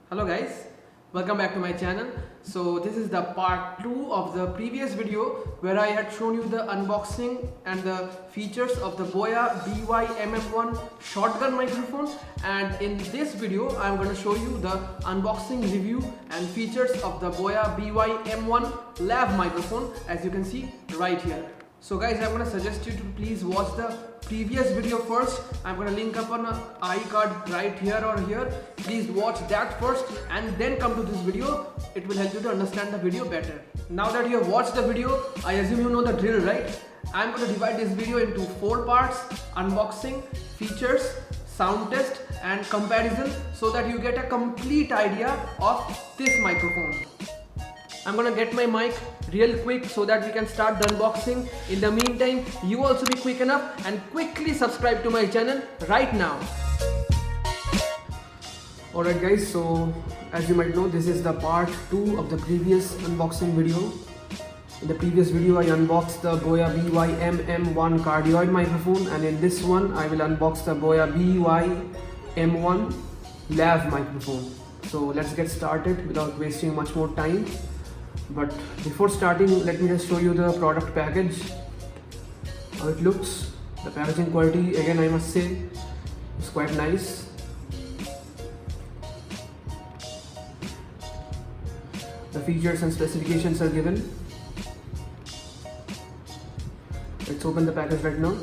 Hello guys, welcome back to my channel. So this is the part 2 of the previous video where I had shown you the unboxing and the features of the Boya BY-MM1 shotgun microphone, and in this video I am going to show you the unboxing review and features of the Boya BY-M1 lav microphone, as you can see right here. So guys, I'm going to suggest you to please watch the previous video first. I'm going to link up on an iCard right here or here. Please watch that first and then come to this video. It will help you to understand the video better. Now that you have watched the video, I assume you know the drill, right? I'm going to divide this video into 4 parts: unboxing, features, sound test and comparison, so that you get a complete idea of this microphone. I'm gonna get my mic real quick so that we can start the unboxing. In the meantime, you also be quick enough and quickly subscribe to my channel right now. Alright guys, so as you might know, this is the part 2 of the previous unboxing video. In the previous video I unboxed the Boya BY-MM1 cardioid microphone, and in this one I will unbox the Boya BY-M1 lav microphone. So let's get started without wasting much more time. But before starting, let me just show you the product package, how it looks. The packaging quality, again I must say, is quite nice. The features and specifications are given. Let's open the package right now.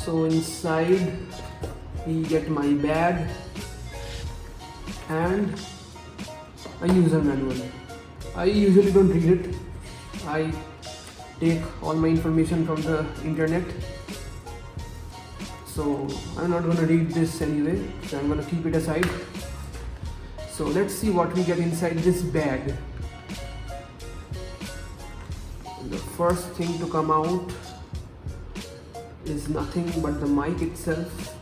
So inside we get my bag and a user manual. I usually don't read it. I take all my information from the internet. So I'm not going to read this anyway, so I'm going to keep it aside. So let's see what we get inside this bag. The first thing to come out is nothing but the mic itself.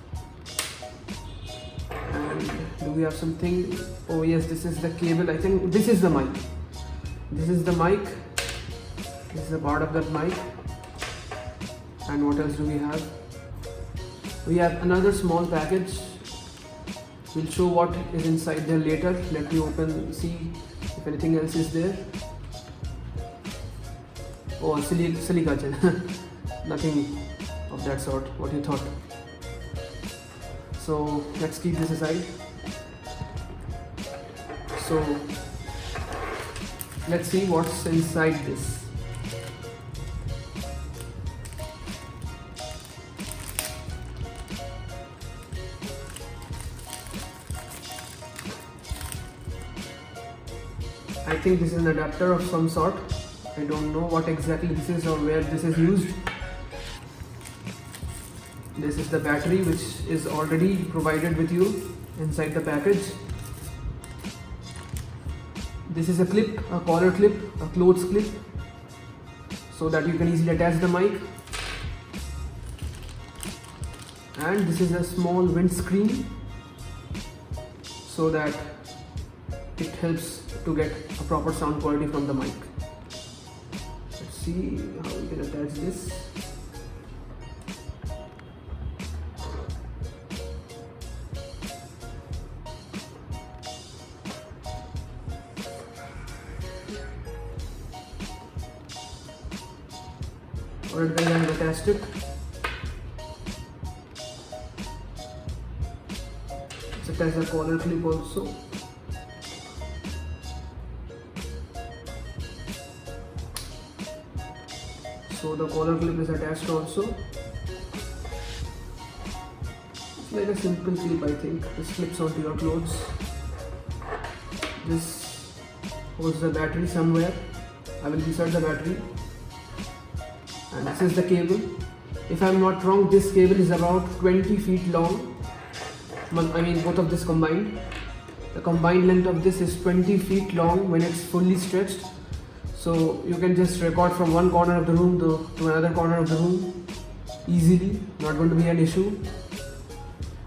And do we have something? Oh yes, this is the cable. I think this is the mic. This is the mic. This is a part of that mic. And what else do we have? We have another small package. We'll show what is inside there later. Let me open, see if anything else is there. Oh, silica gel. Nothing of that sort, what you thought. So let's keep this aside. So let's see what's inside this. I think this is an adapter of some sort. I don't know what exactly this is or where this is used. This is the battery, which is already provided with you inside the package. This is a clip, a collar clip, a clothes clip, so that you can easily attach the mic. And this is a small windscreen, so that it helps to get a proper sound quality from the mic. Let's see how we can attach this. Alright guys, I have attached it. It's attached a collar clip also. So the collar clip is attached also. It's like a simple clip, I think. This clips onto your clothes. This holds the battery somewhere. I will insert the battery. And this is the cable. If I am not wrong, this cable is about 20 feet long. I mean both of this combined. The combined length of this is 20 feet long when it's fully stretched. So you can just record from one corner of the room to another corner of the room easily. Not going to be an issue.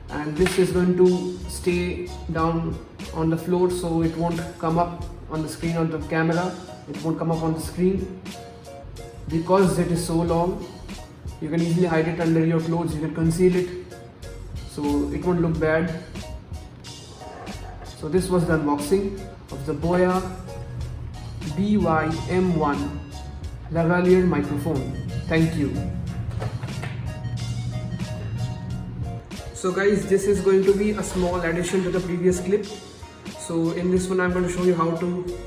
And this is going to stay down on the floor, so it won't come up on the screen of the camera. it won't come up on the screen because it is so long. You can easily hide it under your clothes, you can conceal it, so it won't look bad. So this was the unboxing of the Boya BY-M1 lavalier microphone. Thank you. So guys, this is going to be a small addition to the previous clip. So in this one I'm going to show you how to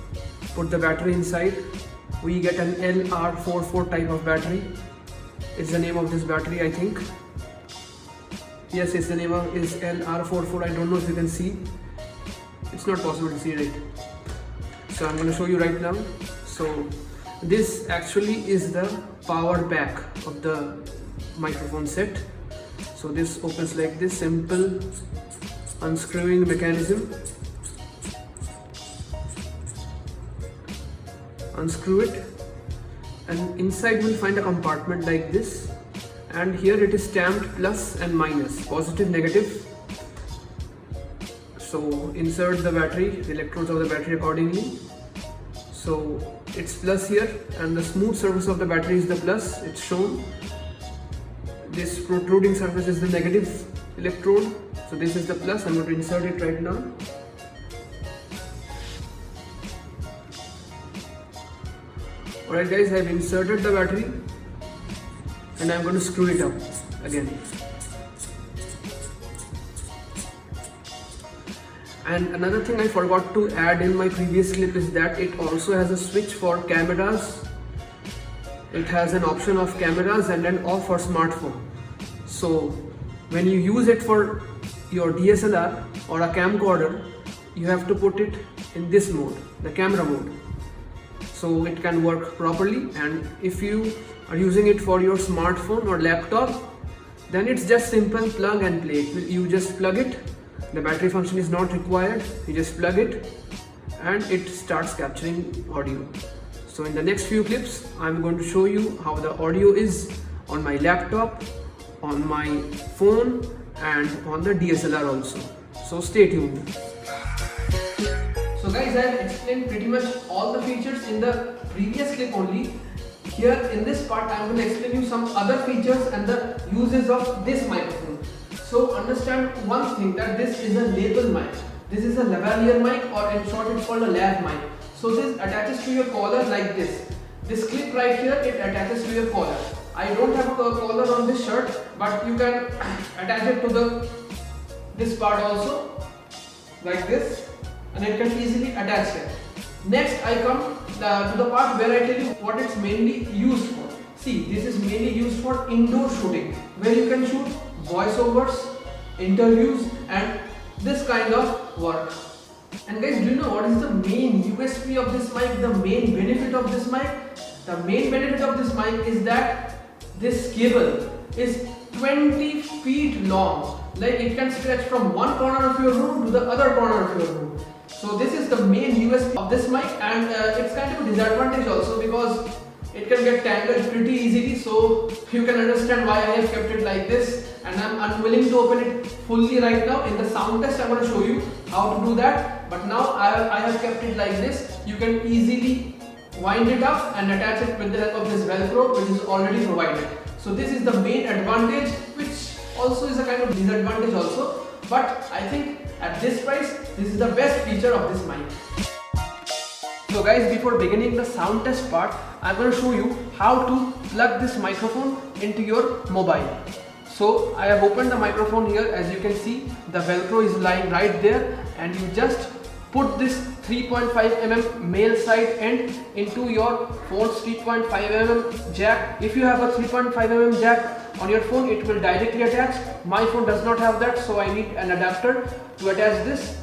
put the battery inside. We get an LR44 type of battery. It's the name of this battery, I think. Yes, it's the name of is LR44. I don't know if you can see. It's not possible to see, right? So I'm going to show you right now. So this actually is the power pack of the microphone set. So this opens like this, simple unscrewing mechanism. Unscrew it, and inside we'll find a compartment like this, and here it is stamped plus and minus, positive, negative. So insert the battery, the electrodes of the battery accordingly. So it's plus here, and the smooth surface of the battery is the plus, it's shown. This protruding surface is the negative electrode, so this is the plus. I'm going to insert it right now. Alright guys, I have inserted the battery and I'm going to screw it up again. And another thing I forgot to add in my previous clip is that it also has a switch for cameras. It has an option of cameras and an off for smartphone. So when you use it for your DSLR or a camcorder, you have to put it in this mode, the camera mode, so it can work properly. And if you are using it for your smartphone or laptop, then it's just simple plug and play. You just plug it, the battery function is not required, you just plug it and it starts capturing audio. So in the next few clips I'm going to show you how the audio is on my laptop, on my phone and on the DSLR also. So stay tuned. So guys, I have explained pretty much all the features in the previous clip only. Here in this part I am going to explain you some other features and the uses of this microphone. So understand one thing, that this is a label mic. This is a lavalier mic, or in short it's called a lav mic. So this attaches to your collar like this. This clip right here, it attaches to your collar. I don't have a collar on this shirt, but you can attach it to this part also, like this, and it can easily attach it. Next I come to the part where I tell you what it's mainly used for. See, this is mainly used for indoor shooting, where you can shoot voiceovers, interviews and this kind of work. And guys, do you know what is the main USP of this mic, the main benefit of this mic? The main benefit of this mic is that this cable is 20 feet long. Like, it can stretch from one corner of your room to the other corner of your room. So this is the main USP of this mic, and it's kind of a disadvantage also because it can get tangled pretty easily. So you can understand why I have kept it like this, and I'm unwilling to open it fully right now. In the sound test I'm going to show you how to do that, but now I have kept it like this. You can easily wind it up and attach it with the help of this velcro, which is already provided. So this is the main advantage, which also is a kind of disadvantage also, but I think at this price this is the best feature of this mic. So guys, before beginning the sound test part, I'm going to show you how to plug this microphone into your mobile. So I have opened the microphone here. As you can see, the velcro is lying right there, and you just put this 3.5 mm male side end into your phone's 3.5 mm jack. If you have a 3.5 mm jack on your phone, it will directly attach. My phone does not have that, so I need an adapter to attach this,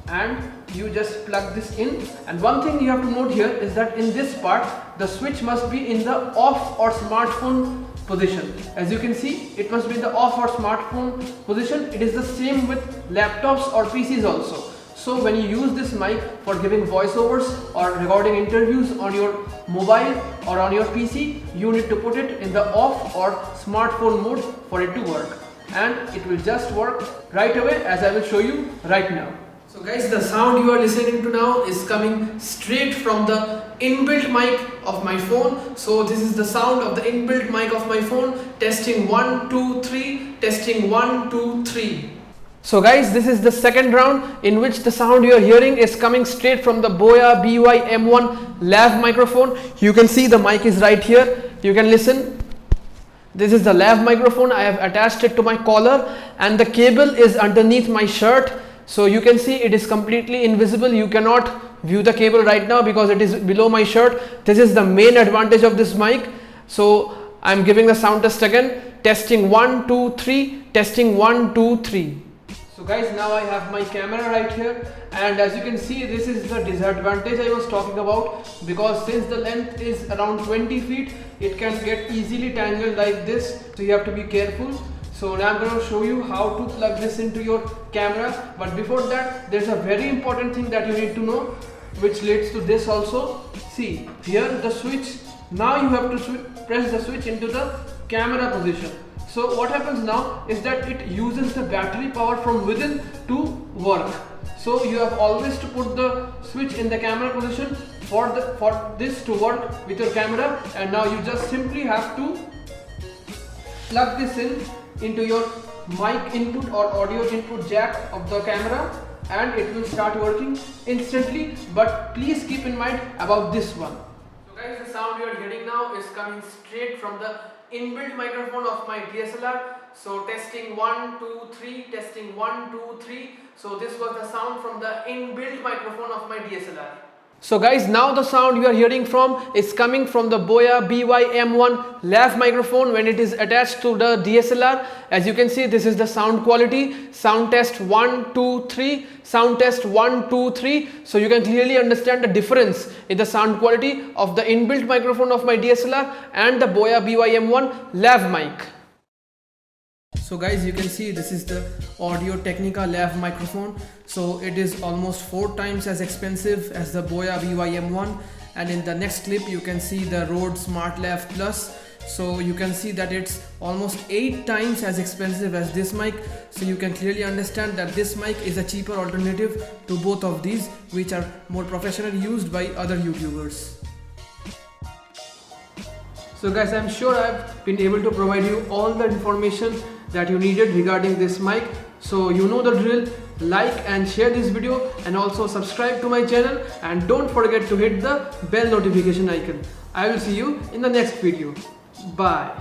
and you just plug this in. And one thing you have to note here is that in this part the switch must be in the off or smartphone position. As you can see, it must be in the off or smartphone position. It is the same with laptops or PCs also. So when you use this mic for giving voiceovers or recording interviews on your mobile or on your PC, you need to put it in the off or smartphone mode for it to work, and it will just work right away, as I will show you right now. So guys, the sound you are listening to now is coming straight from the inbuilt mic of my phone. So this is the sound of the inbuilt mic of my phone. Testing 1 2 3, testing 1 2 3. So guys, this is the second round in which the sound you are hearing is coming straight from the Boya BY-M1 lav microphone. You can see the mic is right here. You can listen. This is the lav microphone. I have attached it to my collar and the cable is underneath my shirt. So you can see it is completely invisible. You cannot view the cable right now because it is below my shirt. This is the main advantage of this mic. So I'm giving the sound test again. Testing 1 2 3, testing 1 2 3. So guys, now I have my camera right here, and as you can see, this is the disadvantage I was talking about, because since the length is around 20 feet, it can get easily tangled like this, so you have to be careful. So now I'm going to show you how to plug this into your camera, but before that, there's a very important thing that you need to know, which leads to this also. See, here the switch, now you have to press the switch into the camera position. So what happens now is that it uses the battery power from within to work. So you have always to put the switch in the camera position for this to work with your camera, and now you just simply have to plug this into your mic input or audio input jack of the camera, and it will start working instantly. But please keep in mind about this one. So guys, the sound you are hearing now is coming straight from the inbuilt microphone of my DSLR. So testing 1 2 3, testing 1 2 3. So this was the sound from the inbuilt microphone of my DSLR. So guys, now the sound you are hearing from is coming from the Boya BY-M1 lav microphone when it is attached to the DSLR. As you can see, this is the sound quality. Sound test 1 2 3, sound test 1 2 3. So you can clearly understand the difference in the sound quality of the inbuilt microphone of my DSLR and the Boya BY-M1 lav mic. So guys, you can see this is the Audio Technica lav microphone. So it is almost 4 times as expensive as the Boya BY-M1, and in the next clip you can see the Rode Smart Lav Plus. So you can see that it's almost 8 times as expensive as this mic. So you can clearly understand that this mic is a cheaper alternative to both of these, which are more professionally used by other YouTubers. So guys, I'm sure I've been able to provide you all the information that you needed regarding this mic. So you know the drill. Like and share this video, and also subscribe to my channel, and don't forget to hit the bell notification icon. I will see you in the next video. Bye.